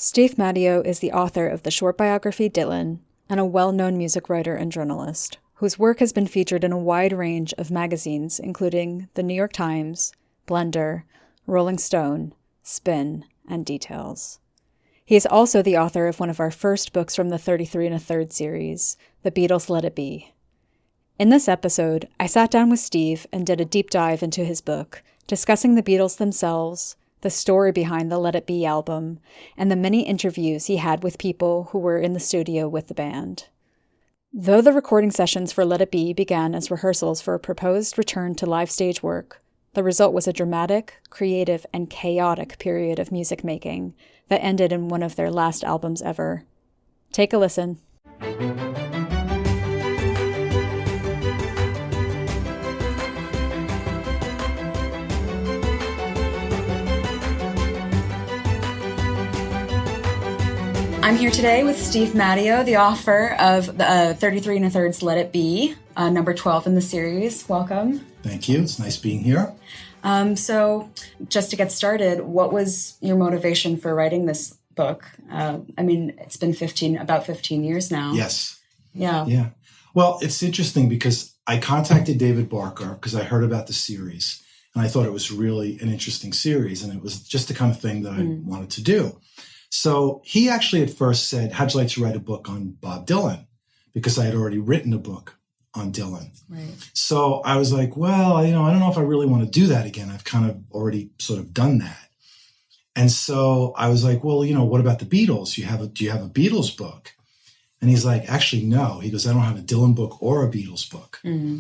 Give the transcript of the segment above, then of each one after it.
Steve Matteo is the author of the short biography Dylan and a well-known music writer and journalist whose work has been featured in a wide range of magazines, including The New York Times, Blender, Rolling Stone, Spin, and Details. He is also the author of one of our first books from the 33 1/3 series, The Beatles Let It Be. In this episode, I sat down with Steve and did a deep dive into his book, discussing the Beatles themselves, the story behind the Let It Be album, and the many interviews he had with people who were in the studio with the band. Though the recording sessions for Let It Be began as rehearsals for a proposed return to live stage work, the result was a dramatic, creative, and chaotic period of music making that ended in one of their last albums ever. Take a listen. I'm here today with Steve Matteo, the author of the 33 1/3's Let It Be, number 12 in the series. Welcome. Thank you. It's nice being here. So just to get started, what was your motivation for writing this book? It's been about 15 years now. Yes. Yeah. Well, it's interesting because I contacted David Barker because I heard about the series and I thought it was really an interesting series and it was just the kind of thing that I wanted to do. So he actually at first said, how'd you like to write a book on Bob Dylan? Because I had already written a book on Dylan. Right. So I was like, well, I don't know if I really want to do that again. I've kind of already sort of done that. And so I was like, well, what about the Beatles? Do you have a Beatles book? And he's like, actually, no. He goes, I don't have a Dylan book or a Beatles book. Mm-hmm.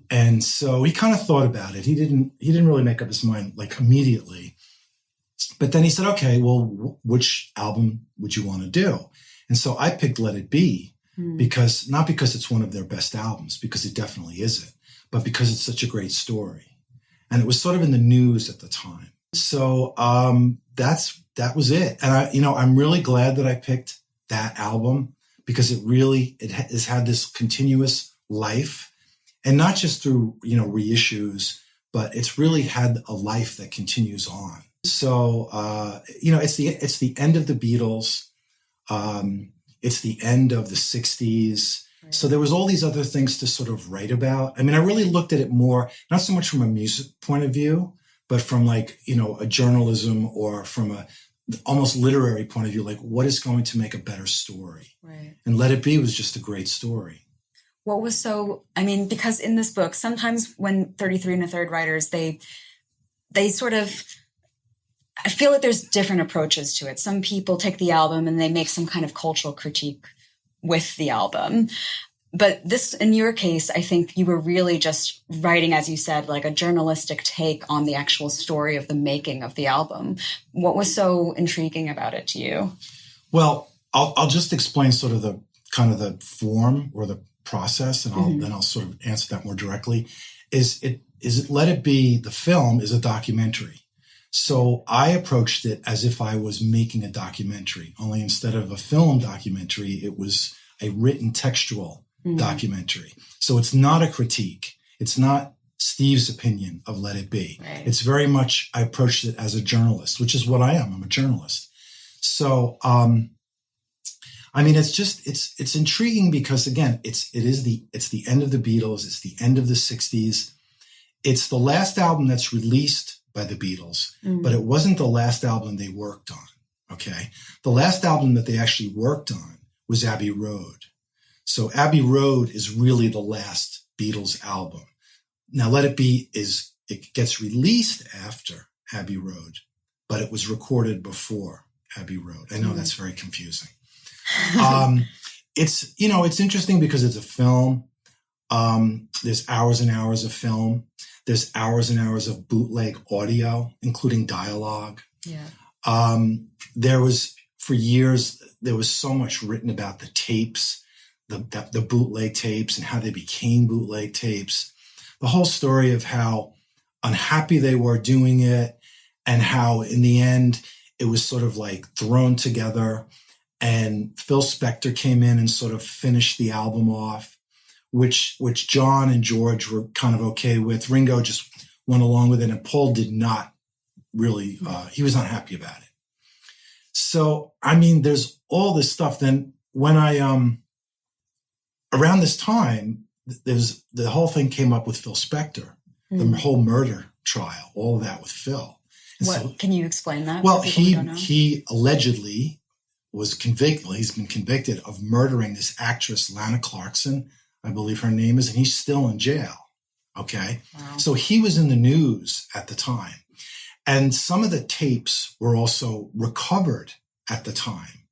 And so he kind of thought about it. He didn't really make up his mind like immediately. But then he said, okay, well, which album would you want to do? And so I picked Let It Be not because it's one of their best albums, because it definitely isn't, but because it's such a great story. And it was sort of in the news at the time. So that was it. And I'm really glad that I picked that album because it has had this continuous life, and not just through, reissues, but it's really had a life that continues on. So, it's the end of the Beatles. It's the end of the 60s. Right. So there was all these other things to sort of write about. I mean, I really looked at it more, not so much from a music point of view, but from a journalism or from a almost literary point of view, like what is going to make a better story? Right. And Let It Be was just a great story. What was because in this book, sometimes when 33 1/3 writers, they sort of, I feel like there's different approaches to it. Some people take the album and they make some kind of cultural critique with the album. But this, in your case, I think you were really just writing, as you said, like a journalistic take on the actual story of the making of the album. What was so intriguing about it to you? Well, I'll just explain sort of the kind of the form or the process, and then I'll sort of answer that more directly. Let It Be, the film, is a documentary. So I approached it as if I was making a documentary, only instead of a film documentary, it was a written textual documentary. So it's not a critique. It's not Steve's opinion of Let It Be. Right. It's very much, I approached it as a journalist, which is what I am. I'm a journalist. So, it's intriguing because again, it's the end of the Beatles. It's the end of the 60s. It's the last album that's released by the Beatles, but it wasn't the last album they worked on, okay? The last album that they actually worked on was Abbey Road. So Abbey Road is really the last Beatles album. Now Let It Be it gets released after Abbey Road, but it was recorded before Abbey Road. I know that's very confusing. It's interesting because it's a film. There's hours and hours of film. There's hours and hours of bootleg audio, including dialogue. Yeah. For years, there was so much written about the tapes, the bootleg tapes and how they became bootleg tapes. The whole story of how unhappy they were doing it and how in the end, it was sort of like thrown together and Phil Spector came in and sort of finished the album off, which John and George were kind of okay with. Ringo just went along with it, and Paul did not really, he was not happy about it. So, I mean, there's all this stuff. Then when around this time, there's the whole thing came up with Phil Spector, the whole murder trial, all of that with Phil. Can you explain that? Well, he allegedly was convicted. Well, he's been convicted of murdering this actress, Lana Clarkson, I believe her name is, and he's still in jail. Okay. Wow. So he was in the news at the time. And some of the tapes were also recovered at the time.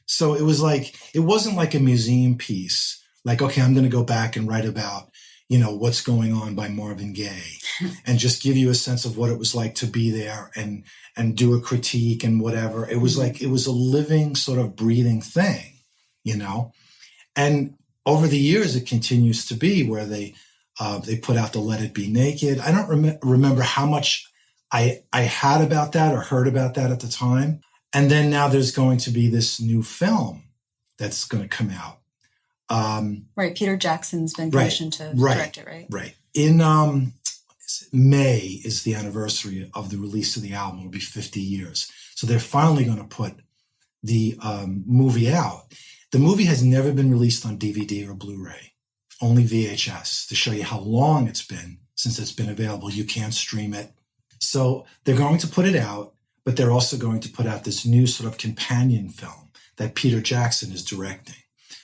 So it wasn't like a museum piece. Like, okay, I'm going to go back and write about, what's going on by Marvin Gaye and just give you a sense of what it was like to be there and do a critique and whatever. It was like, it was a living sort of breathing thing, and over the years, it continues to be where they put out the Let It Be Naked. I don't remember how much I had about that or heard about that at the time. And then now there's going to be this new film that's going to come out. Right. Peter Jackson's been commissioned to direct it, right? Right. In May is the anniversary of the release of the album. It'll be 50 years. So they're finally going to put the movie out. The movie has never been released on DVD or Blu-ray, only VHS, to show you how long it's been since it's been available. You can't stream it. So they're going to put it out, but they're also going to put out this new sort of companion film that Peter Jackson is directing.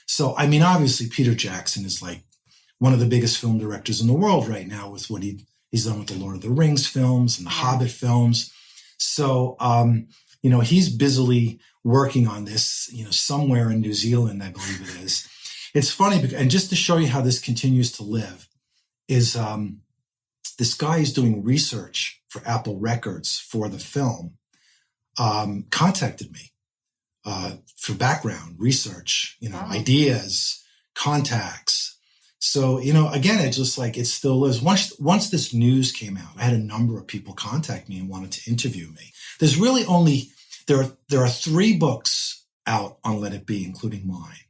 So, I mean, obviously, Peter Jackson is like one of the biggest film directors in the world right now with what he's done with the Lord of the Rings films and the Hobbit films. So, he's busily working on this, somewhere in New Zealand, I believe it is. It's funny, and just to show you how this continues to live, is this guy is doing research for Apple Records for the film, contacted me for background research, ideas, contacts. So, again, it's just like it still is. Once this news came out, I had a number of people contact me and wanted to interview me. There's really only, there are 3 books out on Let It Be, including mine.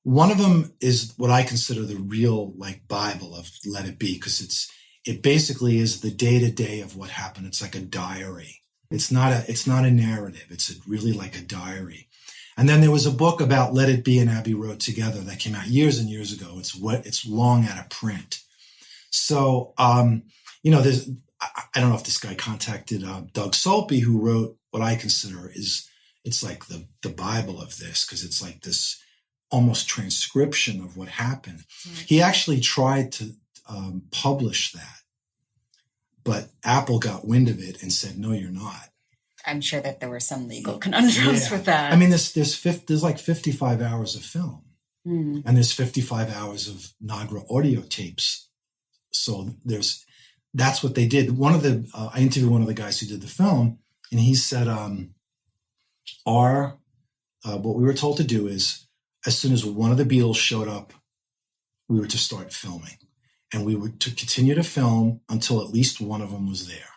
One of them is what I consider the real Bible of Let It Be, because it basically is the day-to-day of what happened. It's like a diary. It's not a narrative. It's really like a diary. And then there was a book about Let It Be and Abbey Road together that came out years and years ago. It's long out of print. So, there's, I don't know if this guy contacted Doug Solpe, who wrote what I consider it's like the Bible of this, because it's like this almost transcription of what happened. Mm-hmm. He actually tried to publish that, but Apple got wind of it and said, "No, you're not." I'm sure that there were some legal conundrums with that. I mean, there's like 55 hours of film, and there's 55 hours of Nagra audio tapes. So that's what they did. I interviewed one of the guys who did the film, and he said, what we were told to do is, as soon as one of the Beatles showed up, we were to start filming, and we were to continue to film until at least one of them was there.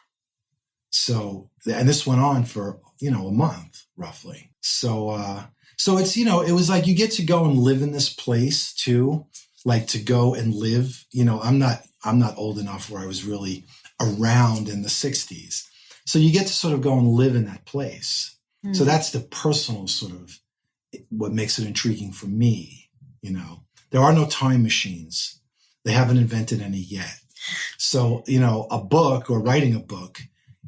So, and this went on for, a month roughly. So it's, it was like, you get to go and live in this place too, like to go and live, I'm not old enough where I was really around in the 60s. So you get to sort of go and live in that place. Mm. So that's the personal sort of what makes it intriguing for me. There are no time machines. They haven't invented any yet. So, a book or writing a book,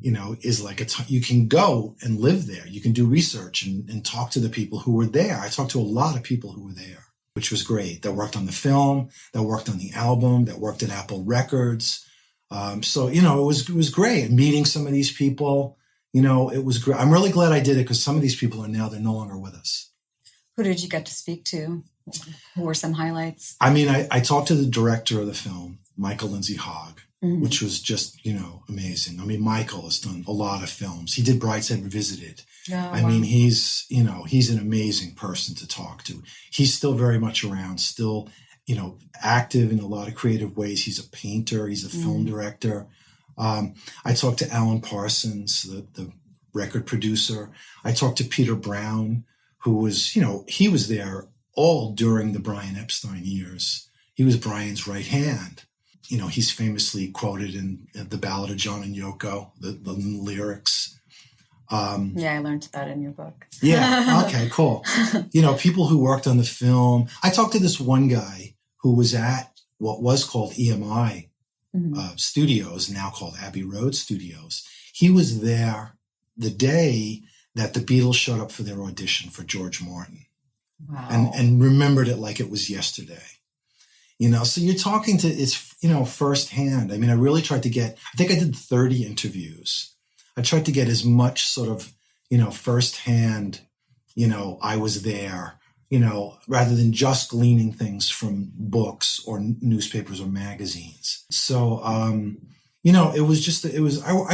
is like you can go and live there. You can do research and talk to the people who were there. I talked to a lot of people who were there, which was great. That worked on the film, that worked on the album, that worked at Apple Records. So, it was great. Meeting some of these people, it was great. I'm really glad I did it, because some of these people they're no longer with us. Who did you get to speak to? Who were some highlights? I mean, I talked to the director of the film, Michael Lindsay Hogg, which was just, amazing. I mean, Michael has done a lot of films. He did Brideshead Revisited. I mean, he's an amazing person to talk to. He's still very much around, still, active in a lot of creative ways. He's a painter. He's a film director. I talked to Alan Parsons, the record producer. I talked to Peter Brown, who was, he was there all during the Brian Epstein years. He was Brian's right hand. He's famously quoted in the Ballad of John and Yoko, the lyrics. Yeah, I learned that in your book. Yeah. Okay, cool. People who worked on the film. I talked to this one guy who was at what was called EMI Studios, now called Abbey Road Studios. He was there the day that the Beatles showed up for their audition for George Martin. Wow. And remembered it like it was yesterday. So you're talking to it's, firsthand. I mean, I really tried to I think I did 30 interviews. I tried to get as much sort of, firsthand, I was there, rather than just gleaning things from books or newspapers or magazines. So, I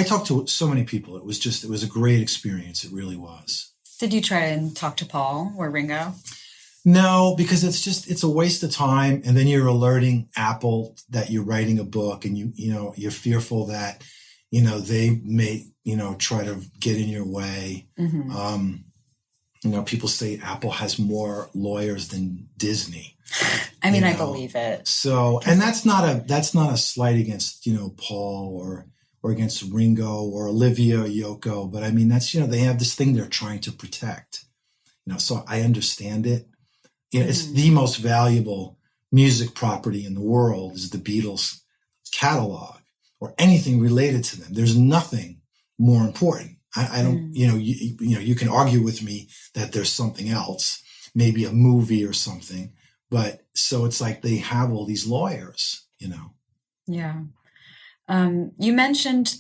talked to so many people. It was a great experience. It really was. Did you try and talk to Paul or Ringo? No, because it's a waste of time. And then you're alerting Apple that you're writing a book, and you're fearful that, they may, try to get in your way. Mm-hmm. People say Apple has more lawyers than Disney. I mean, I believe it. So, and that's not a slight against, Paul or against Ringo or Olivia or Yoko. But I mean, that's, they have this thing they're trying to protect, so I understand it. It's the most valuable music property in the world is the Beatles catalog or anything related to them. There's nothing more important. I don't, you can argue with me that there's something else, maybe a movie or something, but so it's like they have all these lawyers, Yeah. You mentioned,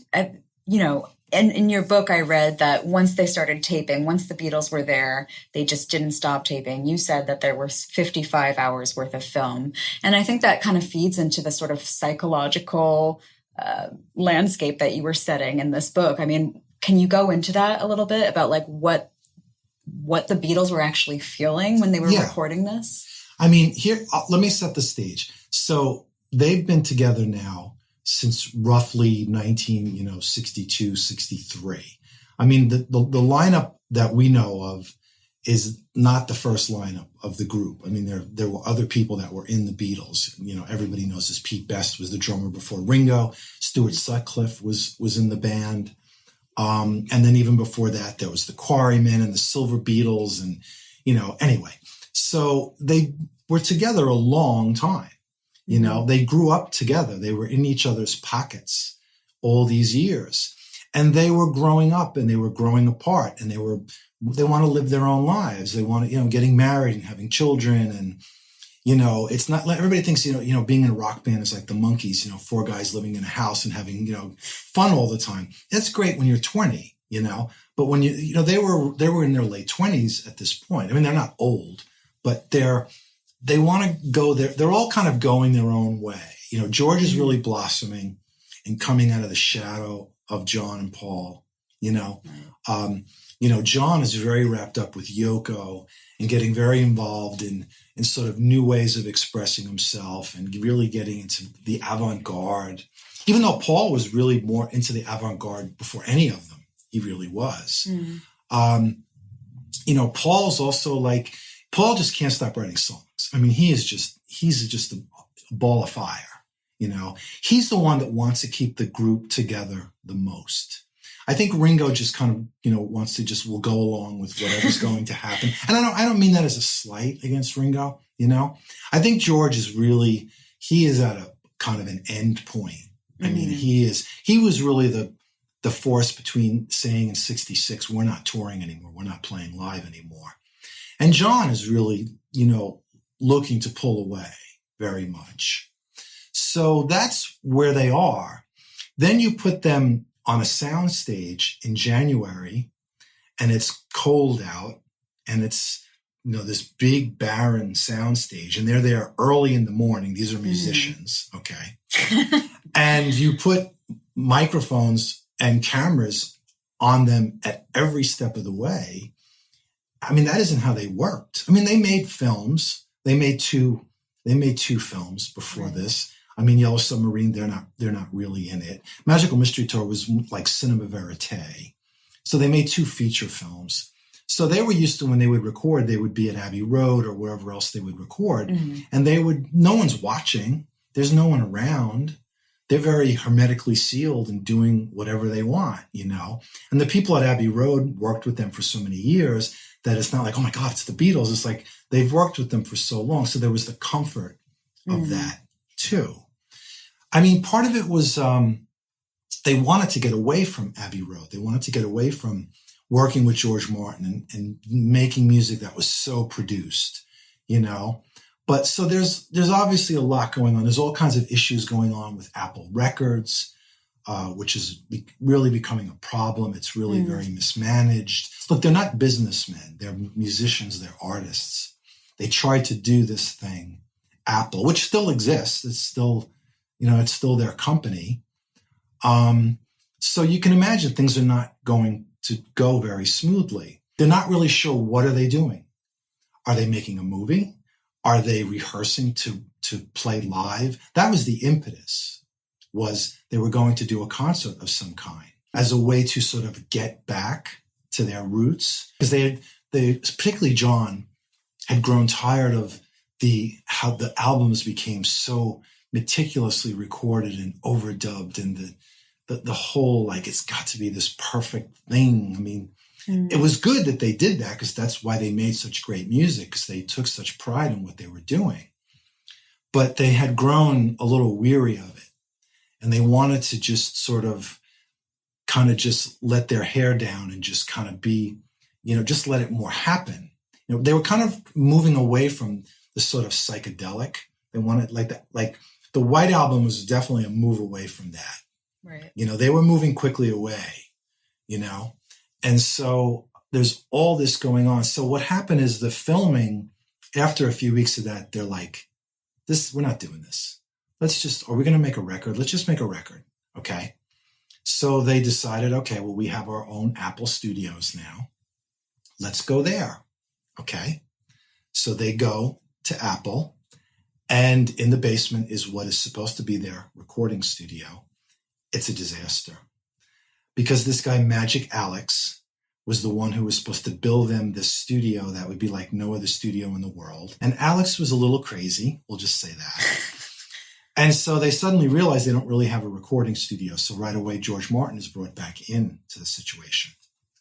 in your book, I read that once they started taping, once the Beatles were there, they just didn't stop taping. You said that there were 55 hours worth of film. And I think that kind of feeds into the sort of psychological landscape that you were setting in this book. I mean, can you go into that a little bit about like what the Beatles were actually feeling when they were recording this? I mean, here, let me set the stage. So they've been together now since roughly 1962, 63. I mean, the lineup that we know of is not the first lineup of the group. I mean, there were other people that were in the Beatles. Everybody knows this. Pete Best was the drummer before Ringo. Stuart Sutcliffe was in the band. And then even before that, there was the Quarrymen and the Silver Beatles. And, anyway, so they were together a long time. They grew up together. They were in each other's pockets all these years, and they were growing up and they were growing apart, and they want to live their own lives. They want to, getting married and having children. And, it's not like everybody thinks, being in a rock band is like the Monkees, 4 guys living in a house and having, fun all the time. That's great when you're 20, but when they were in their late 20s at this point. I mean, they're not old, but they want to go there. They're all kind of going their own way. George is really blossoming and coming out of the shadow of John and Paul. John is very wrapped up with Yoko and getting very involved in sort of new ways of expressing himself and really getting into the avant-garde. Even though Paul was really more into the avant-garde before any of them, he really was. Paul's also like, Paul just can't stop writing songs. I mean, he's just a ball of fire. He's the one that wants to keep the group together the most. I think Ringo just kind of, wants to will go along with whatever's going to happen. And I don't mean that as a slight against Ringo, I think George he is at a kind of an end point. I mean, he was really the force between saying in 66, we're not touring anymore. We're not playing live anymore. And John is really, looking to pull away very much. So that's where they are. Then you put them on a sound stage in January, and it's cold out, and it's, this big barren sound stage, and they're there early in the morning. These are musicians, okay? And you put microphones and cameras on them at every step of the way. I mean, that isn't how they worked. I mean, they made films. They made two films before this. I mean, Yellow Submarine, they're not really in it. Magical Mystery Tour was like cinema verite. So they made 2 feature films. So they were used to, when they would record, they would be at Abbey Road or wherever else they would record. And no one's watching. There's no one around. they're very hermetically sealed and doing whatever they want, you know. And the people at Abbey Road worked with them for so many years that it's not like, oh my God, it's the Beatles. It's like they've worked with them for so long. So there was the comfort of that too. I mean, part of it was they wanted to get away from Abbey Road. They wanted to get away from working with George Martin and making music that was so produced, you know. But so there's obviously a lot going on. There's all kinds of issues going on with Apple Records, which is really becoming a problem. It's really very mismanaged. Look, they're not businessmen. They're musicians. They're artists. They tried to do this thing, Apple, which still exists. It's still, you know, it's still their company. So you can imagine things are not going to go very smoothly. They're not really sure, what are they doing? Are they making a movie? Are they rehearsing to play live? That was the impetus, was they were going to do a concert of some kind as a way to sort of get back to their roots. Because they particularly John, had grown tired of how the albums became so meticulously recorded and overdubbed, and the whole, like, it's got to be this perfect thing. I mean, it was good that they did that, because that's why they made such great music, because they took such pride in what they were doing. But they had grown a little weary of it, and they wanted to just sort of kind of just let their hair down and just kind of be, you know, just let it more happen. You know, they were kind of moving away from the sort of psychedelic. They wanted like the White Album was definitely a move away from that. Right. You know, they were moving quickly away, you know, and so there's all this going on. So what happened is the filming, after a few weeks of that, they're like, we're not doing this. Are we going to make a record? Let's just make a record. Okay. So they decided, okay, well, we have our own Apple studios now. Let's go there. Okay. So they go to Apple, and in the basement is what is supposed to be their recording studio. It's a disaster, because this guy, Magic Alex, was the one who was supposed to build them this studio that would be like no other studio in the world. And Alex was a little crazy. We'll just say that. And so they suddenly realized they don't really have a recording studio. So right away, George Martin is brought back into the situation.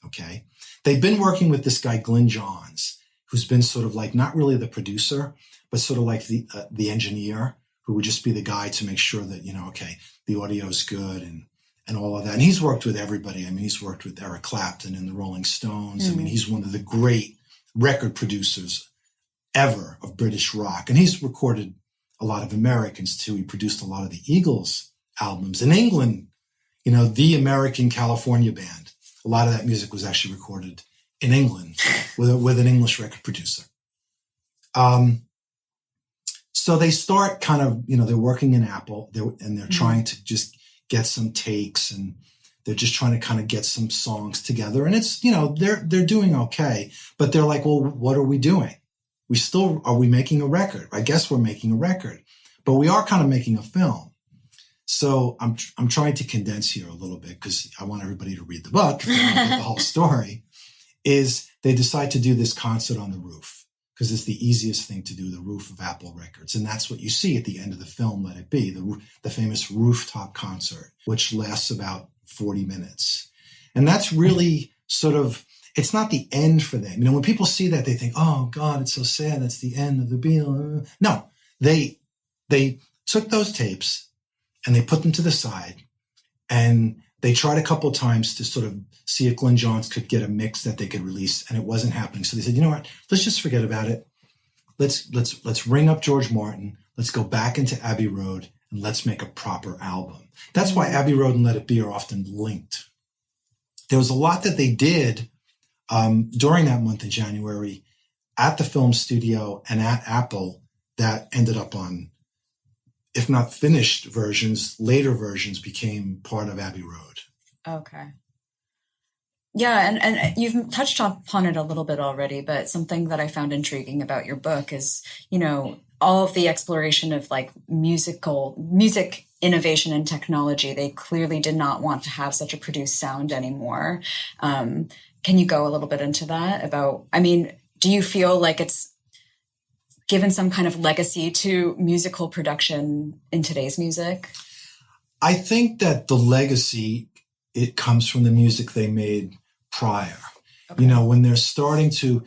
Okay. They've been working with this guy, Glyn Johns, who's been sort of like, not really the producer, but sort of like the engineer, who would just be the guy to make sure that, you know, okay, the audio is good and all of that. And he's worked with everybody. I mean, he's worked with Eric Clapton and the Rolling Stones. I mean, he's one of the great record producers ever of British rock. And he's recorded a lot of Americans too. He produced a lot of the Eagles albums. In England, you know, the American California band, a lot of that music was actually recorded in England with an English record producer. So they start kind of, you know, they're working in Apple, and they're trying to just get some takes, and they're just trying to kind of get some songs together. And it's, you know, they're doing okay, but they're like, well, what are we doing? Are we making a record? I guess we're making a record, but we are kind of making a film. So I'm trying to condense here a little bit, because I want everybody to read the book, if they don't get the whole story. Is they decide to do this concert on the roof, because it's the easiest thing to do, the roof of Apple Records. And that's what you see at the end of the film, Let It Be, the famous rooftop concert, which lasts about 40 minutes. And that's really sort of, it's not the end for them. You know, when people see that, they think, oh God, it's so sad. That's the end of the Beatles. No, they took those tapes and they put them to the side, and they tried a couple of times to sort of see if Glyn Johns could get a mix that they could release, and it wasn't happening. So they said, you know what, let's just forget about it. Let's ring up George Martin. Let's go back into Abbey Road, and let's make a proper album. That's why Abbey Road and Let It Be are often linked. There was a lot that they did during that month in January at the film studio and at Apple that ended up on, if not finished versions, later versions became part of Abbey Road. Okay. Yeah, and you've touched upon it a little bit already, but something that I found intriguing about your book is, you know, all of the exploration of like music innovation and technology. They clearly did not want to have such a produced sound anymore. Can you go a little bit into that do you feel like it's given some kind of legacy to musical production in today's music? I think that the legacy, it comes from the music they made prior. Okay. You know, when they're starting to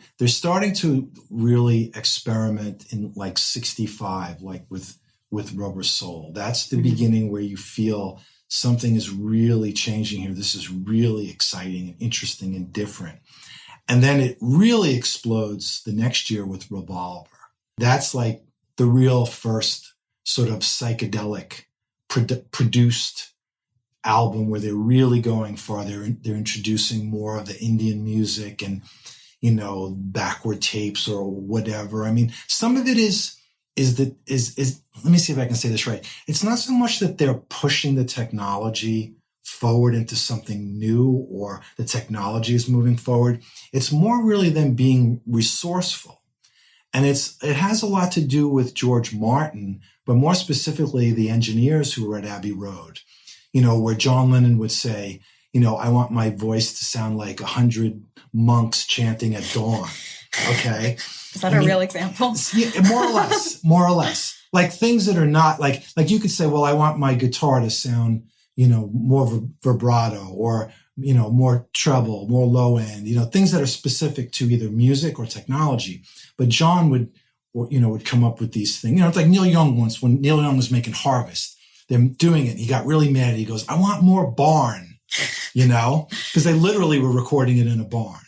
really experiment in like 65, like with Rubber Soul. That's the beginning where you feel something is really changing here. This is really exciting and interesting and different. And then it really explodes the next year with Revolver. That's like the real first sort of psychedelic produced album where they're really going far. They're introducing more of the Indian music and, you know, backward tapes or whatever. I mean, some of it is let me see if I can say this right. It's not so much that they're pushing the technology forward into something new or the technology is moving forward. It's more really them being resourceful. And it has a lot to do with George Martin, but more specifically the engineers who were at Abbey Road, you know, where John Lennon would say, you know, I want my voice to sound like 100 monks chanting at dawn. Okay. Is that a real example? Yeah, more or less. Like things that are not like you could say, well, I want my guitar to sound, you know, more vibrato or, you know, more treble, more low end, you know, things that are specific to either music or technology. But John would come up with these things. You know, it's like Neil Young once, when Neil Young was making Harvest, they're doing it. He got really mad. He goes, I want more barn, you know, because they literally were recording it in a barn.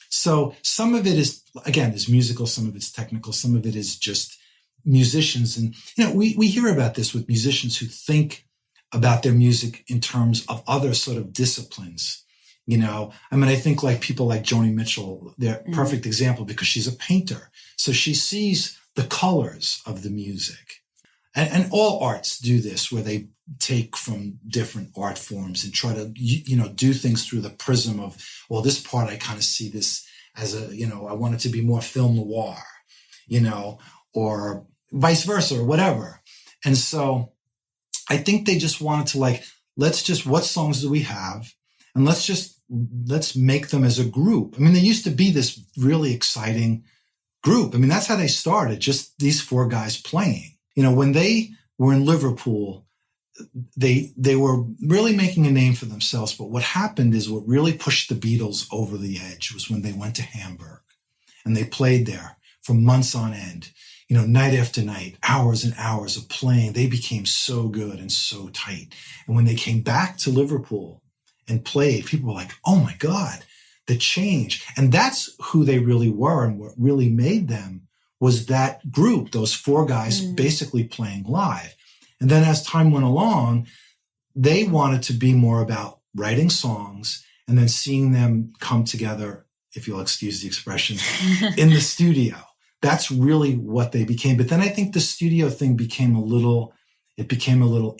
So some of it is, again, is musical, some of it's technical, some of it is just musicians. And, you know, we hear about this with musicians who think about their music in terms of other sort of disciplines. You know, I mean, I think like people like Joni Mitchell, they're a perfect example because she's a painter. So she sees the colors of the music. And all arts do this, where they take from different art forms and try to, you know, do things through the prism of, well, this part, I kind of see this as a, you know, I want it to be more film noir, you know, or vice versa or whatever. And so I think they just wanted to like, what songs do we have? And let's make them as a group. I mean, there used to be this really exciting group. I mean, that's how they started, just these four guys playing. You know, when they were in Liverpool, they were really making a name for themselves. But what happened is what really pushed the Beatles over the edge was when they went to Hamburg and they played there for months on end, you know, night after night, hours and hours of playing. They became so good and so tight. And when they came back to Liverpool and played, people were like, oh my God, the change. And that's who they really were. And what really made them was that group, those four guys basically playing live. And then as time went along, they wanted to be more about writing songs and then seeing them come together, if you'll excuse the expression, in the studio. That's really what they became. But then I think the studio thing became a little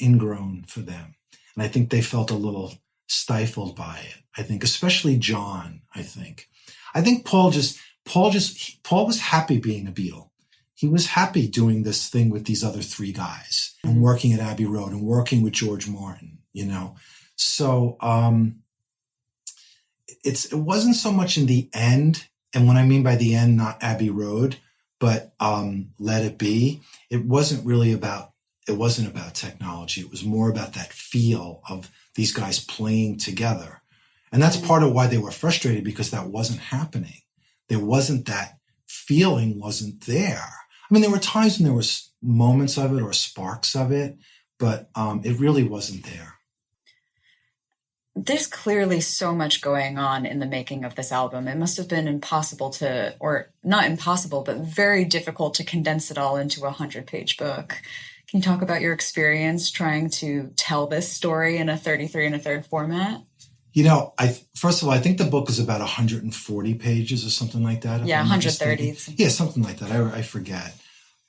ingrown for them. And I think they felt a little stifled by it. I think, especially John, I think Paul was happy being a Beatle. He was happy doing this thing with these other three guys and working at Abbey Road and working with George Martin, you know. So it wasn't so much in the end, and when I mean by the end, not Abbey Road, but Let It Be. It wasn't about technology. It was more about that feel of these guys playing together. And that's part of why they were frustrated, because that wasn't happening. There wasn't that feeling, wasn't there. I mean, there were times when there was moments of it or sparks of it, but it really wasn't there. There's clearly so much going on in the making of this album. It must have been impossible to, or not impossible, but very difficult to condense it all into a 100-page book. Can you talk about your experience trying to tell this story in a 33 1/3 format? You know, first of all, I think the book is about 140 pages or something like that. Yeah, 130. Yeah, something like that. I forget.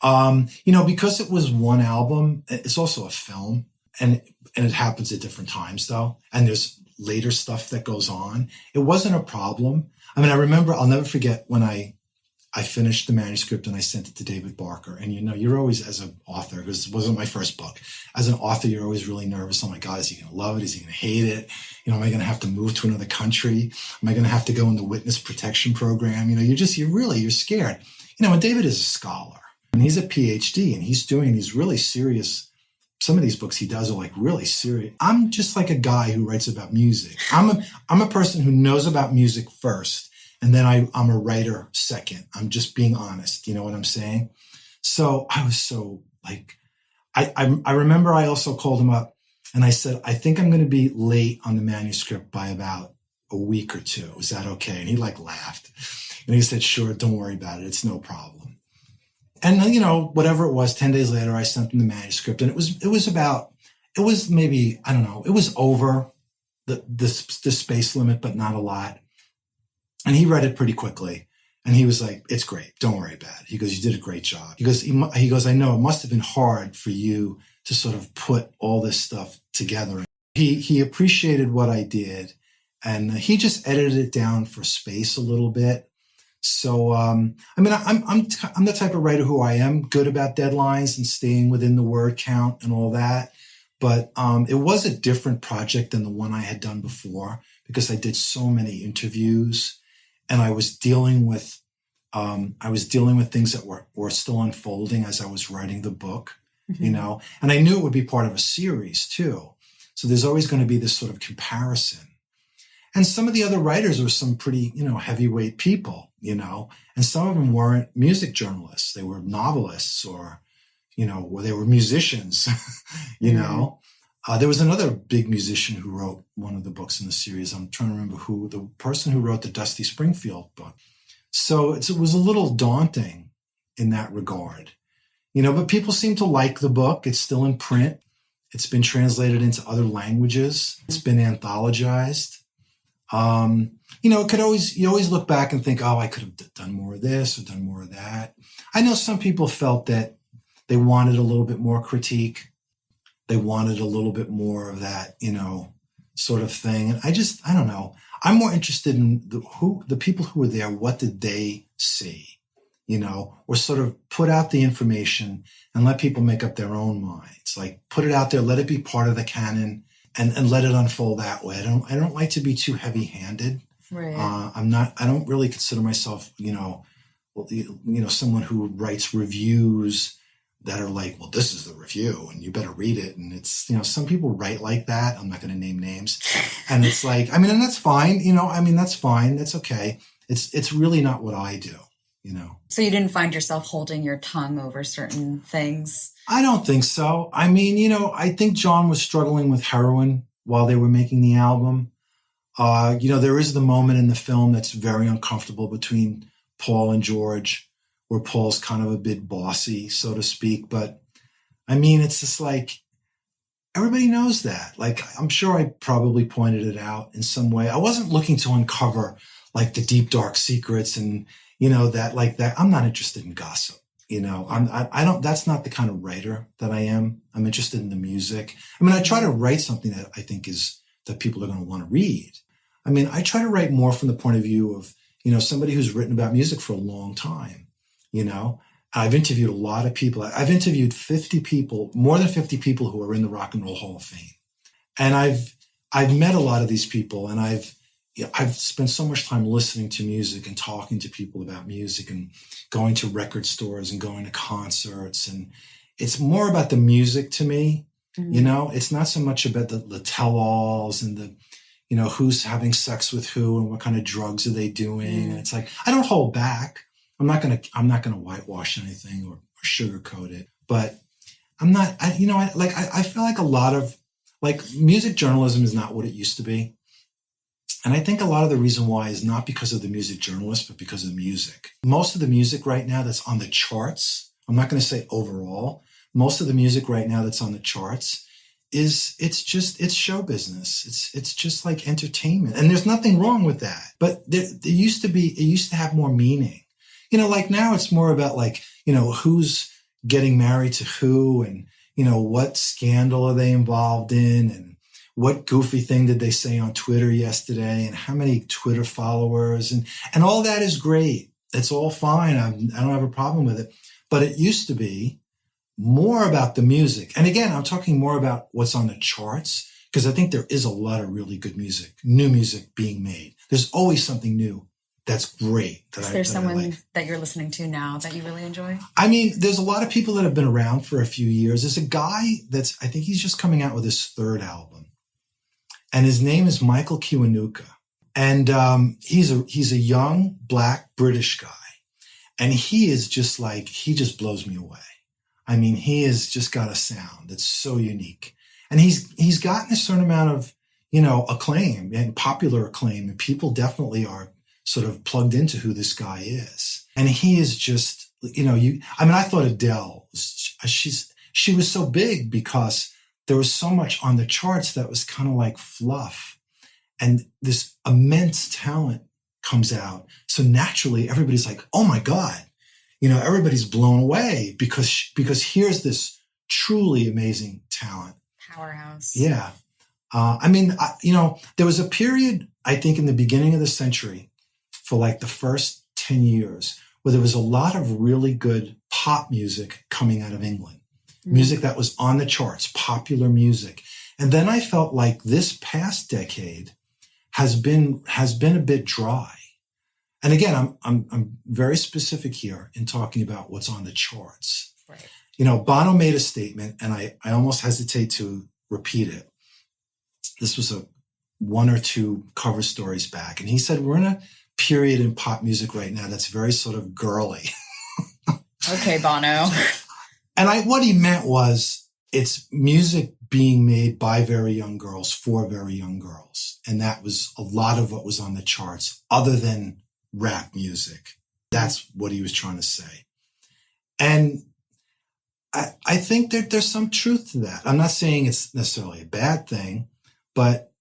You know, because it was one album, it's also a film, and it happens at different times, though. And there's later stuff that goes on. It wasn't a problem. I mean, I'll never forget when I finished the manuscript and I sent it to David Barker. And, you know, you're always, as an author, because it wasn't my first book, as an author, you're always really nervous. Oh my God, is he going to love it? Is he going to hate it? You know, am I going to have to move to another country? Am I going to have to go in the witness protection program? You know, you're scared. You know, and David is a scholar and he's a PhD and he's doing these really serious some of these books he does are like really serious. I'm just like a guy who writes about music. I'm a person who knows about music first, and then I'm a writer second. I'm just being honest. You know what I'm saying? So I was so like, I remember I also called him up and I said, I think I'm going to be late on the manuscript by about a week or two. Is that okay? And he like laughed and he said, sure, don't worry about it. It's no problem. And you know, whatever it was, 10 days later, I sent him the manuscript, and it was maybe, I don't know, it was over the space limit, but not a lot. And he read it pretty quickly. And he was like, it's great. Don't worry about it. He goes, you did a great job. He goes, I know it must have been hard for you to sort of put all this stuff together. He appreciated what I did, and he just edited it down for space a little bit. So, I mean, I'm the type of writer who I am good about deadlines and staying within the word count and all that. But it was a different project than the one I had done before, because I did so many interviews, and I was dealing with things that were still unfolding as I was writing the book, you know, and I knew it would be part of a series too. So there's always going to be this sort of comparison. And some of the other writers were some pretty, you know, heavyweight people, you know, and some of them weren't music journalists. They were novelists, or, you know, or they were musicians, you know. There was another big musician who wrote one of the books in the series. I'm trying to remember who, the person who wrote the Dusty Springfield book. So it was a little daunting in that regard, you know, but people seem to like the book. It's still in print. It's been translated into other languages. It's been anthologized. You know, you always look back and think, oh, I could have done more of this or done more of that. I know some people felt that they wanted a little bit more critique. They wanted a little bit more of that, you know, sort of thing. And I don't know. I'm more interested in the people who were there. What did they see, you know, or sort of put out the information and let people make up their own minds. Like, put it out there, let it be part of the canon, and let it unfold that way. I don't like to be too heavy-handed. Right. I don't really consider myself, you know, someone who writes reviews that are like, well, this is the review and you better read it. And it's, you know, some people write like that. I'm not going to name names. And it's like, I mean, and that's fine. You know, I mean, that's fine. That's okay. It's really not what I do, you know. So you didn't find yourself holding your tongue over certain things? I don't think so. I mean, you know, I think John was struggling with heroin while they were making the album. You know, there is the moment in the film that's very uncomfortable between Paul and George, where Paul's kind of a bit bossy, so to speak. But I mean, it's just like, everybody knows that. Like, I'm sure I probably pointed it out in some way. I wasn't looking to uncover like the deep, dark secrets and, you know, that like that. I'm not interested in gossip. You know, I don't, that's not the kind of writer that I am. I'm interested in the music. I mean, I try to write something that I think that people are going to want to read. I mean, I try to write more from the point of view of, you know, somebody who's written about music for a long time. You know, I've interviewed a lot of people. I've interviewed 50 people, more than 50 people who are in the Rock and Roll Hall of Fame. And I've met a lot of these people, and I've spent so much time listening to music and talking to people about music and going to record stores and going to concerts. And it's more about the music to me. You know, it's not so much about the tell-alls and the, you know, who's having sex with who and what kind of drugs are they doing. And it's like, I don't hold back. I'm not gonna whitewash anything or sugarcoat it, but I feel like a lot of like music journalism is not what it used to be. And I think a lot of the reason why is not because of the music journalists, but because of the music. Most of the music right now that's on the charts, I'm not going to say overall, most of the music right now that's on the charts it's show business. It's just like entertainment. And there's nothing wrong with that. But it used to have more meaning. You know, like now it's more about like, you know, who's getting married to who and, you know, what scandal are they involved in and what goofy thing did they say on Twitter yesterday and how many Twitter followers and all that is great. It's all fine. I don't have a problem with it. But it used to be more about the music. And again, I'm talking more about what's on the charts because I think there is a lot of really good music, new music being made. There's always something new that's great. Is there someone that you're listening to now that you really enjoy? I mean, there's a lot of people that have been around for a few years. There's a guy I think he's just coming out with his third album. And his name is Michael Kiwanuka. And he's a young, Black, British guy. And he is just he just blows me away. I mean, he has just got a sound that's so unique. And he's gotten a certain amount of, acclaim and popular acclaim. And people definitely are sort of plugged into who this guy is. And he is just, I thought Adele, she was so big because there was so much on the charts that was kind of like fluff. And this immense talent comes out. So naturally, everybody's like, oh my God, everybody's blown away because here's this truly amazing talent. Powerhouse. Yeah. There was a period, I think, in the beginning of the century for the first 10 years where there was a lot of really good pop music coming out of England, music that was on the charts, popular music. And then I felt like this past decade has been a bit dry. And again, I'm very specific here in talking about what's on the charts. Right. Bono made a statement, and I almost hesitate to repeat it. This was one or two cover stories back. And he said, we're in a period in pop music right now that's very sort of girly. Okay, Bono. And what he meant was it's music being made by very young girls for very young girls. And that was a lot of what was on the charts other than rap music. That's what he was trying to say. And I think that there's some truth to that. I'm not saying it's necessarily a bad thing, but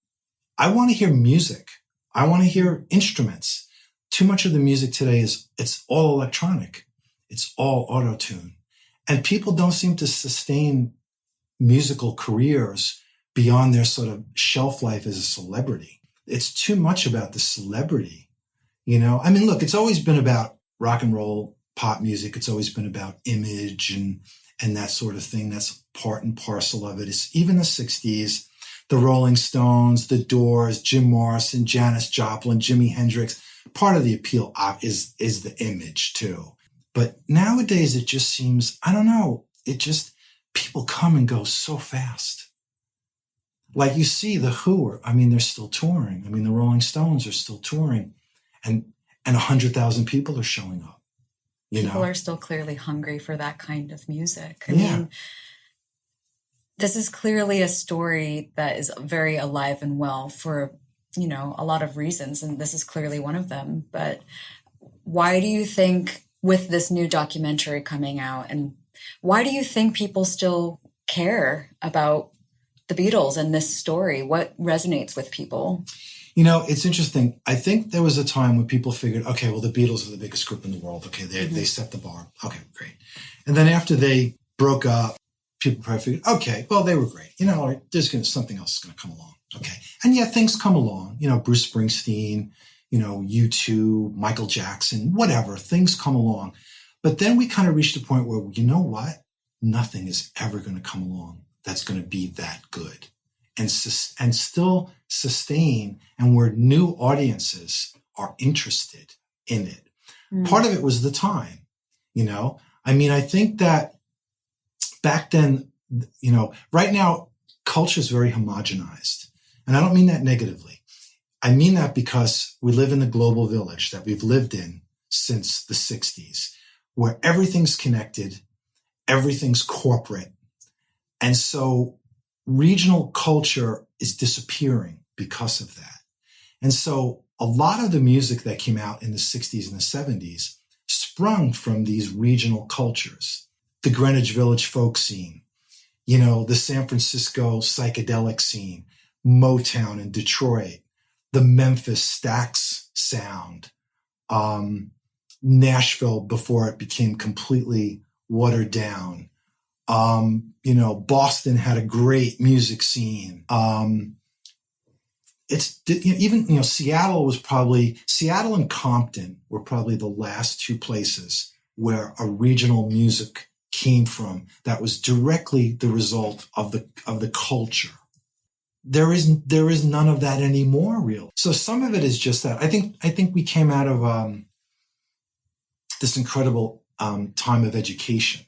I want to hear music. I want to hear instruments. Too much of the music today it's all electronic. It's all auto-tune. And people don't seem to sustain musical careers beyond their sort of shelf life as a celebrity. It's too much about the celebrity, Look, it's always been about rock and roll, pop music. It's always been about image and that sort of thing. That's part and parcel of it. It's even the 60s, the Rolling Stones, the Doors, Jim Morrison, Janis Joplin, Jimi Hendrix. Part of the appeal is the image too. But nowadays it just seems, I don't know, people come and go so fast. Like you see the Who they're still touring. The Rolling Stones are still touring and 100,000 people are showing up. People are still clearly hungry for that kind of music. I Yeah. mean, this is clearly a story that is very alive and well for, a lot of reasons. And this is clearly one of them. But why do you think with this new documentary coming out, and why do you think people still care about the Beatles and this story? What resonates with people? It's interesting. I think there was a time when people figured, okay, well, the Beatles are the biggest group in the world. Okay, they set the bar. Okay, great. And then after they broke up, people probably figured, okay, well, they were great. There's something else is going to come along. Okay. And yeah, things come along. Bruce Springsteen, U2, Michael Jackson, whatever. Things come along. But then we kind of reached a point where, you know what? Nothing is ever going to come along that's going to be that good and still sustain, and where new audiences are interested in it. Part of it was the time, I think that back then, right now, culture is very homogenized. And I don't mean that negatively. I mean that because we live in the global village that we've lived in since the 60s, where everything's connected, everything's corporate. And so regional culture is disappearing because of that. And so a lot of the music that came out in the 60s and the 70s sprung from these regional cultures. The Greenwich Village folk scene, the San Francisco psychedelic scene, Motown in Detroit, the Memphis Stax sound, Nashville before it became completely watered down. Boston had a great music scene. Seattle and Compton were probably the last two places where a regional music came from that was directly the result of the culture. there is none of that anymore, really. So some of it is just that. I think we came out of this incredible time of education,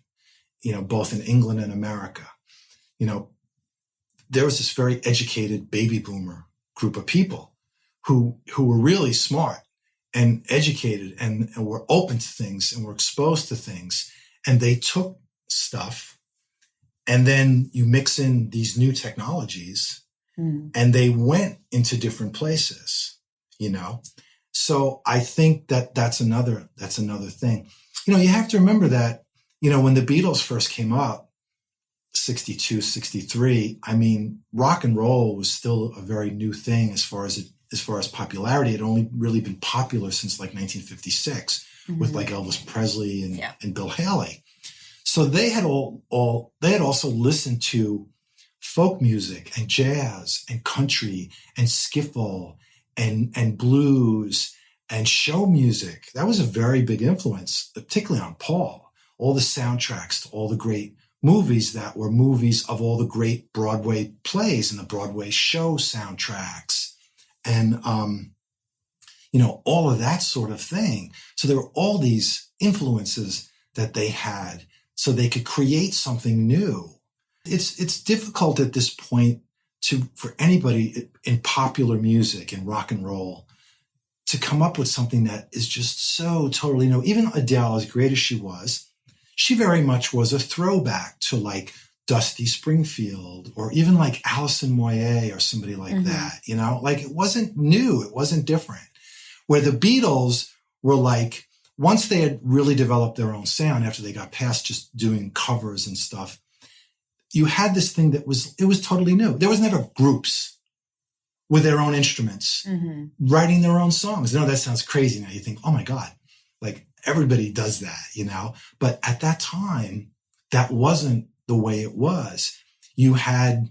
both in England and America. There was this very educated baby boomer group of people who were really smart and educated and were open to things and were exposed to things. And they took stuff, and then you mix in these new technologies, and they went into different places, So I think that's another thing. You have to remember that, when the Beatles first came up, 62, 63, I mean, rock and roll was still a very new thing as far as popularity. It had only really been popular since like 1956 with like Elvis Presley and Bill Haley. So they had also listened to folk music and jazz and country and skiffle and blues and show music. That was a very big influence, particularly on Paul. All the soundtracks to all the great movies that were movies of all the great Broadway plays and the Broadway show soundtracks and, all of that sort of thing. So there were all these influences that they had so they could create something new. It's difficult at this point for anybody in popular music and rock and roll to come up with something that is just so totally new. Even Adele, as great as she was, she very much was a throwback to like Dusty Springfield or even like Alison Moyet or somebody like that, like it wasn't new. It wasn't different. Where the Beatles were like, once they had really developed their own sound after they got past just doing covers and stuff, you had this thing it was totally new. There was never groups with their own instruments writing their own songs. No, that sounds crazy. Now you think, oh my God, like everybody does that, But at that time, that wasn't the way it was. You had,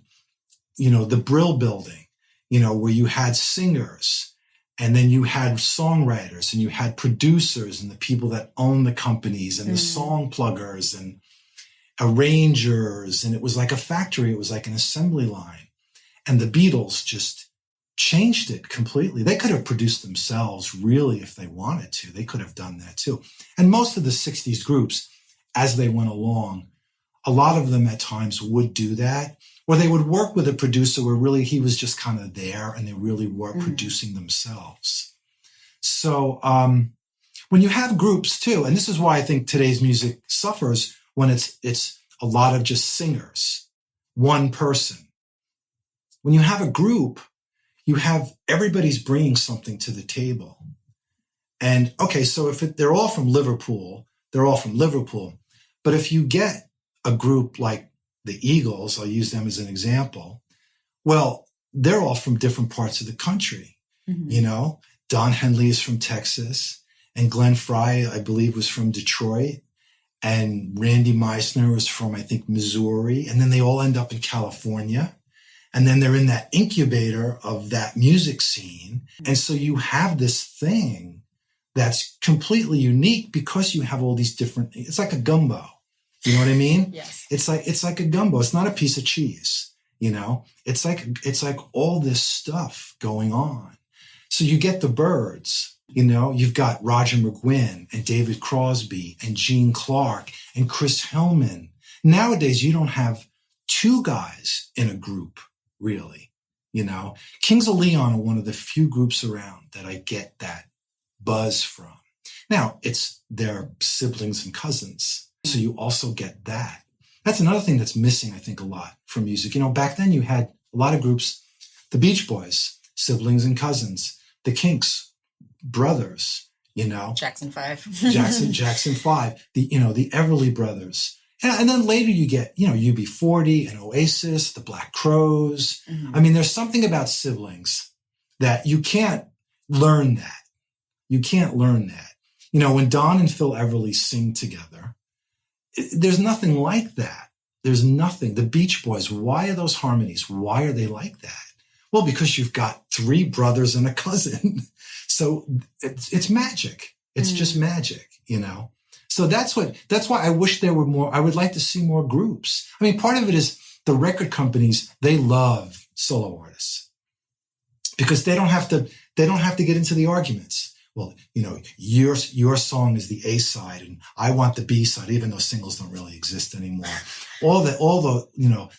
the Brill Building, where you had singers and then you had songwriters and you had producers and the people that own the companies and the song pluggers and arrangers. And it was like a factory. It was like an assembly line. And the Beatles just changed it completely. They could have produced themselves really if they wanted to. They could have done that too. And most of the 60s groups, as they went along, a lot of them at times would do that, or they would work with a producer where really he was just kind of there and they really were producing themselves. So when you have groups too, and this is why I think today's music suffers when it's a lot of just singers, one person. When you have a group, you have everybody's bringing something to the table. And okay, so if they're all from Liverpool, they're all from Liverpool. But if you get a group like the Eagles, I'll use them as an example, well, they're all from different parts of the country. Don Henley is from Texas, and Glenn Frey, I believe, was from Detroit, and Randy Meisner was from, I think, Missouri, and then they all end up in California. And then they're in that incubator of that music scene. And so you have this thing that's completely unique because you have all these different, it's like a gumbo. You know what I mean? Yes. It's like a gumbo. It's not a piece of cheese, It's like all this stuff going on. So you get the Byrds, you've got Roger McGuinn and David Crosby and Gene Clark and Chris Hillman. Nowadays, you don't have two guys in a group, really. Kings of Leon are one of the few groups around that I get that buzz from. Now, it's their siblings and cousins. So you also get that. That's another thing that's missing, I think, a lot from music. Back then you had a lot of groups, the Beach Boys, siblings and cousins, the Kinks, brothers, Jackson 5. Jackson 5, the Everly Brothers. And then later you get, UB40 and Oasis, the Black Crowes. I mean, there's something about siblings that you can't learn that. You can't learn that. When Don and Phil Everly sing together, there's nothing like that. There's nothing. The Beach Boys, why are those harmonies? Why are they like that? Well, because you've got three brothers and a cousin. So it's magic. It's just magic, So that's why I wish there were more. I would like to see more groups. I mean, part of it is the record companies, they love solo artists because they don't have to get into the arguments. Well, your song is the A side and I want the B side, even though singles don't really exist anymore. All the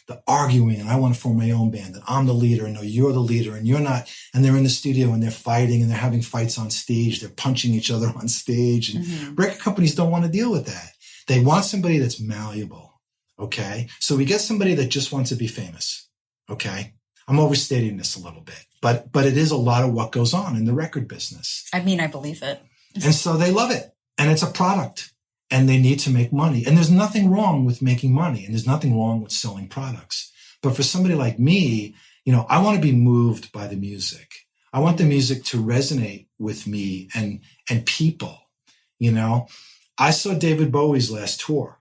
the arguing, and I want to form my own band, and I'm the leader, and no, you're the leader, and you're not, and they're in the studio and they're fighting and they're having fights on stage, they're punching each other on stage, and record companies don't want to deal with that. They want somebody that's malleable, okay? So we get somebody that just wants to be famous, okay? I'm overstating this a little bit, but it is a lot of what goes on in the record business. I mean, I believe it. And so they love it, and it's a product, and they need to make money. And there's nothing wrong with making money, and there's nothing wrong with selling products. But for somebody like me, I want to be moved by the music. I want the music to resonate with me and people, I saw David Bowie's last tour,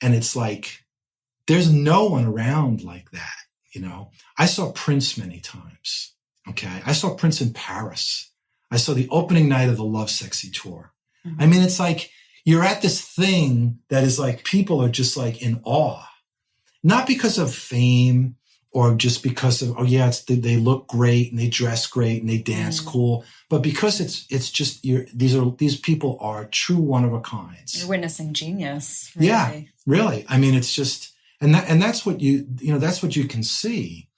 and it's like, there's no one around like that. I saw Prince many times. Okay. I saw Prince in Paris. I saw the opening night of the Love Sexy tour. I mean, it's like you're at this thing that is like, people are just like in awe, not because of fame or just because of, they look great and they dress great and they dance cool, but because it's just, these people are true one of a kinds. You're witnessing genius. Really. Yeah, really. I mean, it's just, and that's what that's what you can see.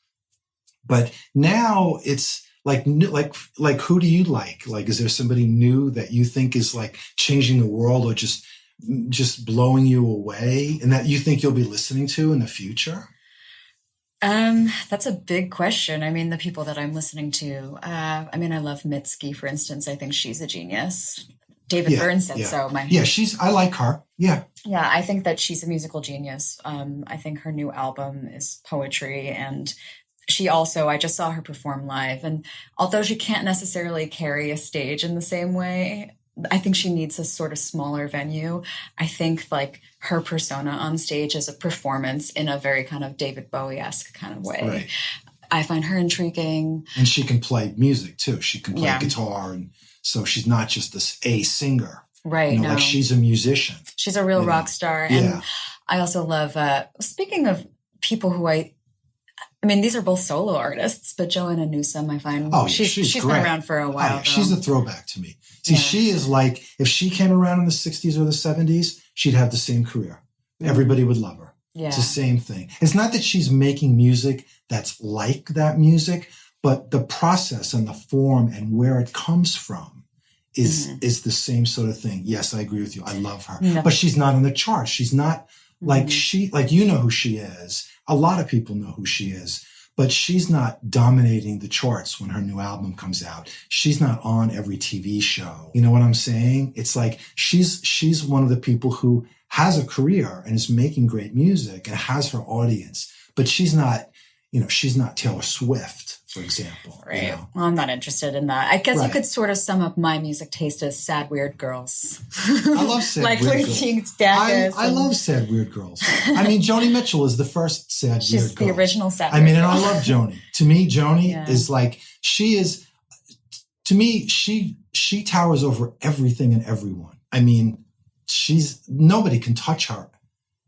But now it's like who do you like? Like, is there somebody new that you think is like changing the world or just blowing you away and that you think you'll be listening to in the future? That's a big question. I mean, the people that I'm listening to, I love Mitski, for instance. I think she's a genius. David Byrne said so. I like her. Yeah. Yeah, I think that she's a musical genius. I think her new album is poetry. And she also, I just saw her perform live. And although she can't necessarily carry a stage in the same way, I think she needs a sort of smaller venue. I think like her persona on stage is a performance in a very kind of David Bowie-esque kind of way. Right. I find her intriguing. And she can play music too. She can play guitar, and so she's not just a singer. Right. Like she's a musician. She's a real rock star. And I also love, speaking of people who these are both solo artists, but Joanna Newsom, I find she's been around for a while. She's a throwback to me. See, she is like, if she came around in the 60s or the 70s, she'd have the same career. Everybody would love her. Yeah. It's the same thing. It's not that she's making music that's like that music, but the process and the form and where it comes from is the same sort of thing. Yes, I agree with you. I love her. No. But she's not on the charts. She's not like who she is. A lot of people know who she is, but she's not dominating the charts when her new album comes out. She's not on every TV show. You know what I'm saying? It's like she's one of the people who has a career and is making great music and has her audience, but she's not Taylor Swift, for example. Right. Well, I'm not interested in that. I guess you could sort of sum up my music taste as sad, weird girls. I love sad, weird girls. I love sad, weird girls. I mean, Joni Mitchell is the first sad, weird girl. She's the original sad, weird girl. And I love Joni. To me, Joni is like, she towers over everything and everyone. I mean, nobody can touch her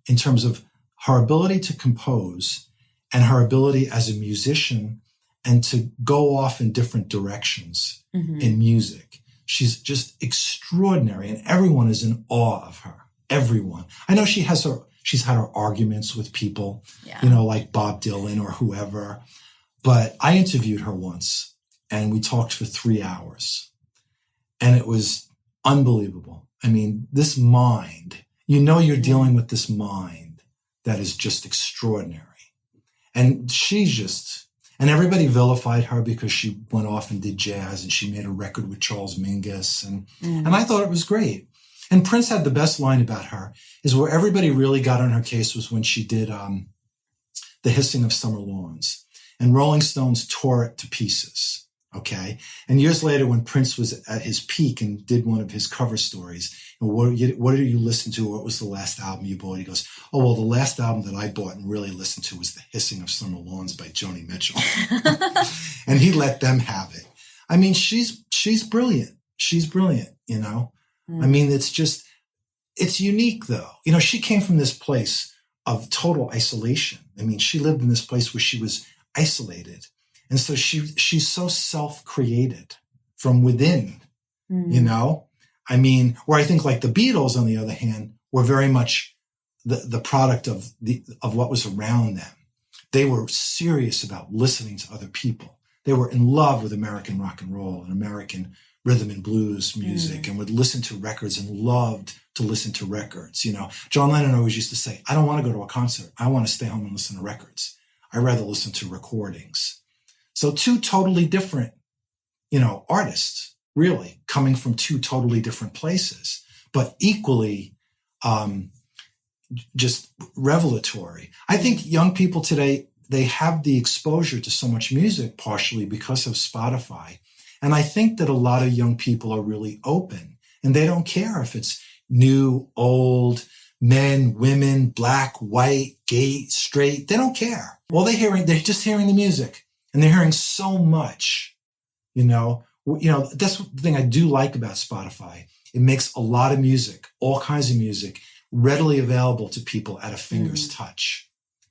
in terms of her ability to compose and her ability as a musician and to go off in different directions in music. She's just extraordinary, and everyone is in awe of her. Everyone. I know she's had her arguments with people, like Bob Dylan or whoever, but I interviewed her once and we talked for 3 hours and it was unbelievable. I mean, this mind, you're dealing with this mind that is just extraordinary. And and everybody vilified her because she went off and did jazz and she made a record with Charles Mingus. And I thought it was great. And Prince had the best line about her is where everybody really got on her case was when she did The Hissing of Summer Lawns. And Rolling Stones tore it to pieces. Okay. And years later, when Prince was at his peak and did one of his cover stories, what did you listen to? What was the last album you bought? He goes, oh, well, the last album that I bought and really listened to was The Hissing of Summer Lawns by Joni Mitchell. And he let them have it. I mean, she's brilliant. She's brilliant, I mean, it's unique though. She came from this place of total isolation. I mean, she lived in this place where she was isolated. And so she's so self-created from within, you know? I mean, where I think like the Beatles, on the other hand, were very much the product of what was around them. They were serious about listening to other people. They were in love with American rock and roll and American rhythm and blues music and would listen to records and loved to listen to records. You know, John Lennon always used to say, I don't want to go to a concert. I want to stay home and listen to records. I'd rather listen to recordings. So two totally different, you know, artists, really, coming from two totally different places, but equally just revelatory. I think young people today, they have the exposure to so much music partially because of Spotify. And I think that a lot of young people are really open and they don't care if it's new, old, men, women, black, white, gay, straight. They don't care. All they're just hearing the music, and they're hearing so much, you know. That's the thing I do like about Spotify. It makes a lot of music, all kinds of music, readily available to people at a finger's touch,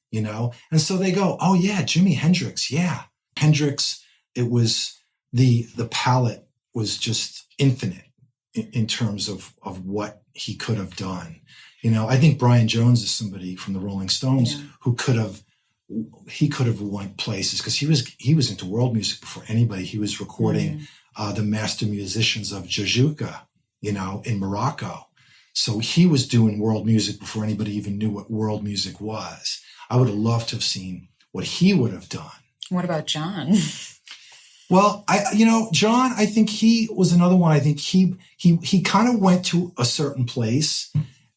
you know? And so they go, oh yeah, Jimi Hendrix. Yeah. Hendrix, it was the palette was just infinite in terms of what he could have done. You know, I think Brian Jones is somebody from the Rolling Stones who could have went places because he was into world music before anybody. He was recording the master musicians of Jajuka, you know, in Morocco. So he was doing world music before anybody even knew what world music was. I would have loved to have seen what he would have done. What about John? Well, John, I think he was another one. I think he kind of went to a certain place.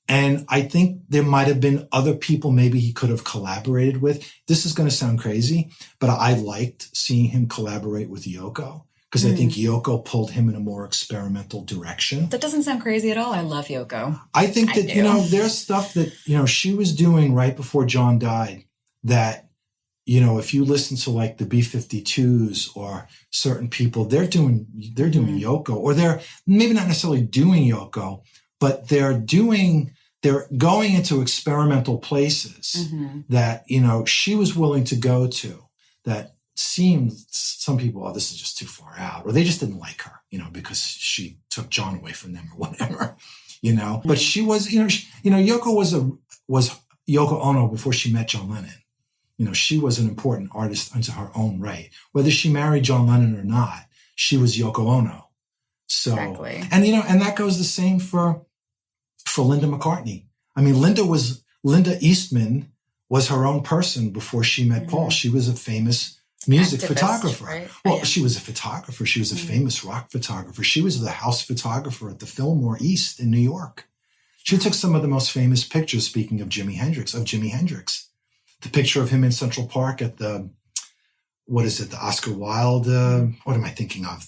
And I think there might have been other people maybe he could have collaborated with. This is going to sound crazy, but I liked seeing him collaborate with Yoko because I think Yoko pulled him in a more experimental direction. That doesn't sound crazy at all. I love Yoko. I think that, there's stuff that, she was doing right before John died that, if you listen to like the B-52s or certain people, they're doing Yoko, or they're maybe not necessarily doing Yoko, but they're going into experimental places that, she was willing to go to that seemed some people, this is just too far out, or they just didn't like her, because she took John away from them or whatever, but she was, Yoko was Yoko Ono before she met John Lennon. She was an important artist unto her own right. Whether she married John Lennon or not, she was Yoko Ono. So, exactly. And that goes the same for Linda McCartney. I mean, Linda Eastman was her own person before she met Paul. She was a famous music photographer. Right? Well, she was a photographer. She was a famous rock photographer. She was the house photographer at the Fillmore East in New York. She took some of the most famous pictures, speaking of Jimi Hendrix. The picture of him in Central Park at the Oscar Wilde, what am I thinking of?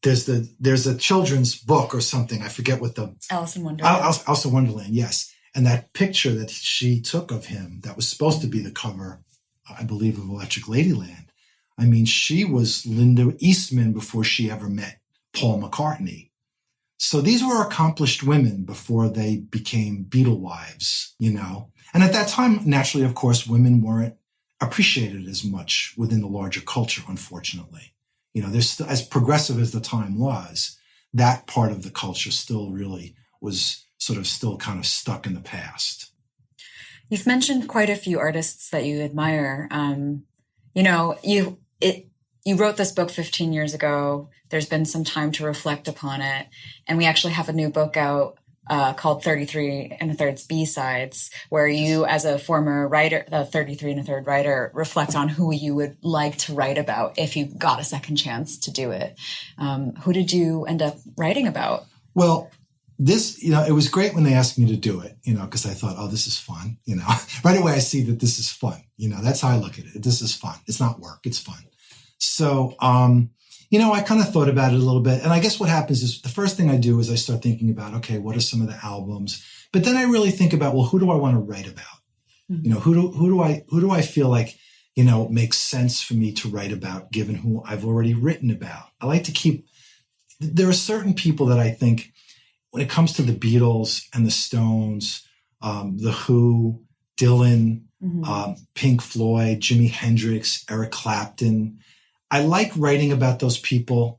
There's a children's book or something. I forget what Alice in Wonderland. Alice in Wonderland, yes. And that picture that she took of him that was supposed to be the cover, I believe, of Electric Ladyland. I mean, she was Linda Eastman before she ever met Paul McCartney. So these were accomplished women before they became Beatle wives, And at that time, naturally, of course, women weren't appreciated as much within the larger culture, unfortunately. There's as progressive as the time was, that part of the culture still really was sort of still kind of stuck in the past. You've mentioned quite a few artists that you admire. You wrote this book 15 years ago. There's been some time to reflect upon it. And we actually have a new book out called 33 and a Third's B-Sides, where you, as a former writer, the 33 and a Third writer, reflect on who you would like to write about if you got a second chance to do it. Who did you end up writing about? Well, this, it was great when they asked me to do it, because I thought, oh, this is fun. Right away I see that this is fun. That's how I look at it. This is fun. It's not work. It's fun. So, I kind of thought about it a little bit. And I guess what happens is the first thing I do is I start thinking about, okay, what are some of the albums? But then I really think about, well, who do I want to write about? Who do I feel like, makes sense for me to write about given who I've already written about? I like to there are certain people that I think when it comes to the Beatles and the Stones, the Who, Dylan, Pink Floyd, Jimi Hendrix, Eric Clapton. I like writing about those people.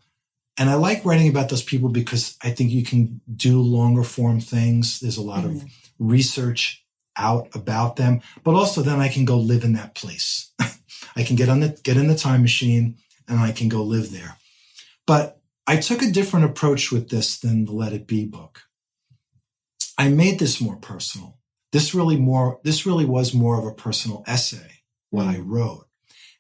And I like writing about those people because I think you can do longer form things. There's a lot of research out about them, but also then I can go live in that place. I can get in the time machine and I can go live there. But I took a different approach with this than the Let It Be book. I made this more personal. This really was more of a personal essay, what I wrote.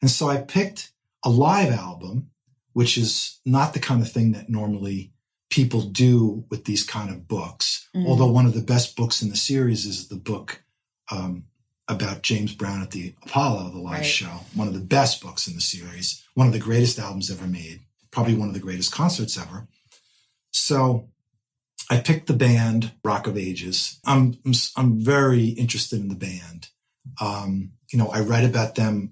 And so I picked a live album, which is not the kind of thing that normally people do with these kind of books. Although one of the best books in the series is the book about James Brown at the Apollo, the live show. One of the best books in the series, one of the greatest albums ever made, probably one of the greatest concerts ever. So I picked the band Rock of Ages. I'm very interested in the band. I write about them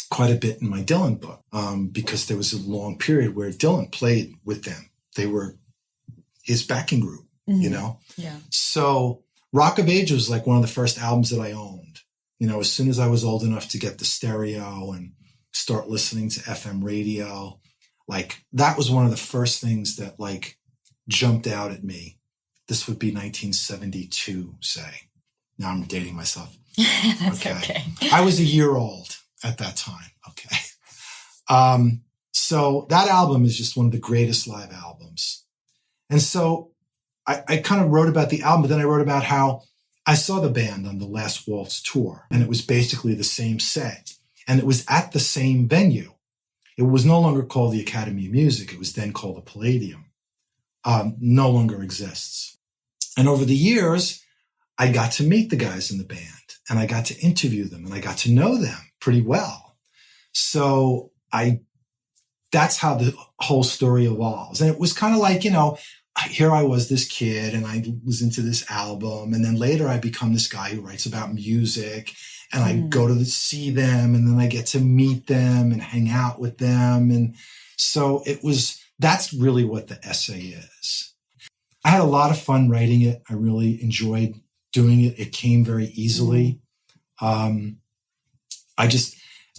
quite a bit in my Dylan book because there was a long period where Dylan played with them. They were his backing group, Yeah. So Rock of Ages was like one of the first albums that I owned. As soon as I was old enough to get the stereo and start listening to FM radio, like that was one of the first things that like jumped out at me. This would be 1972, say. Now I'm dating myself. That's okay. I was a year old at that time. Okay. So that album is just one of the greatest live albums. And so I kind of wrote about the album, but then I wrote about how I saw the band on the Last Waltz tour, and it was basically the same set. And it was at the same venue. It was no longer called the Academy of Music. It was then called the Palladium. No longer exists. And over the years, I got to meet the guys in the band, and I got to interview them, and I got to know them pretty well. So that's how the whole story evolves. And it was kind of like, here I was, this kid, and I was into this album. And then later I become this guy who writes about music, and I go to see them, and then I get to meet them and hang out with them. And so that's really what the essay is. I had a lot of fun writing it. I really enjoyed doing it. It came very easily. I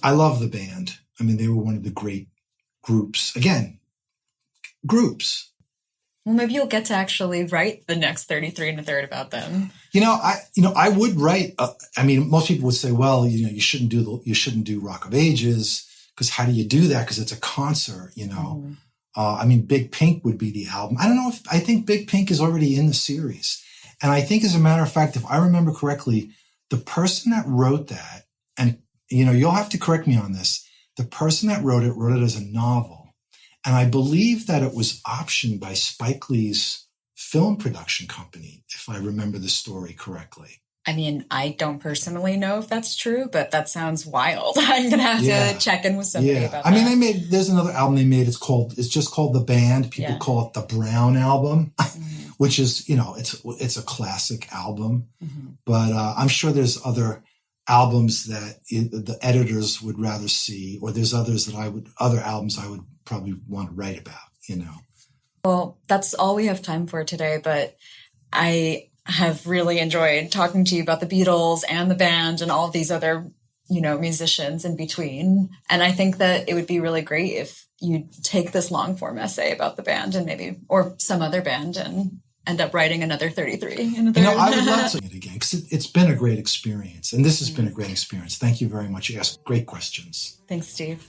love the band. I mean, they were one of the great groups. Again, groups. Well, maybe you'll get to actually write the next 33 and a third about them. I would write. Most people would say, well, you shouldn't do Rock of Ages because how do you do that? Because it's a concert, Big Pink would be the album. I think Big Pink is already in the series. And I think, as a matter of fact, if I remember correctly, the person that wrote that, and, you'll have to correct me on this, the person that wrote it as a novel. And I believe that it was optioned by Spike Lee's film production company, if I remember the story correctly. I don't personally know if that's true, but that sounds wild. I'm going to have to check in with somebody about that. There's another album they made. It's just called The Band. People call it the Brown Album, which is, it's a classic album. But I'm sure there's other albums that the editors would rather see, or there's other albums I would probably want to write about, Well, that's all we have time for today, but I have really enjoyed talking to you about the Beatles and the band and all of these other, musicians in between. And I think that it would be really great if you take this long form essay about the band or some other band and end up writing another 33 in a third. I would love to do it again because it's been a great experience. And this has been a great experience. Thank you very much. You asked great questions. Thanks, Steve.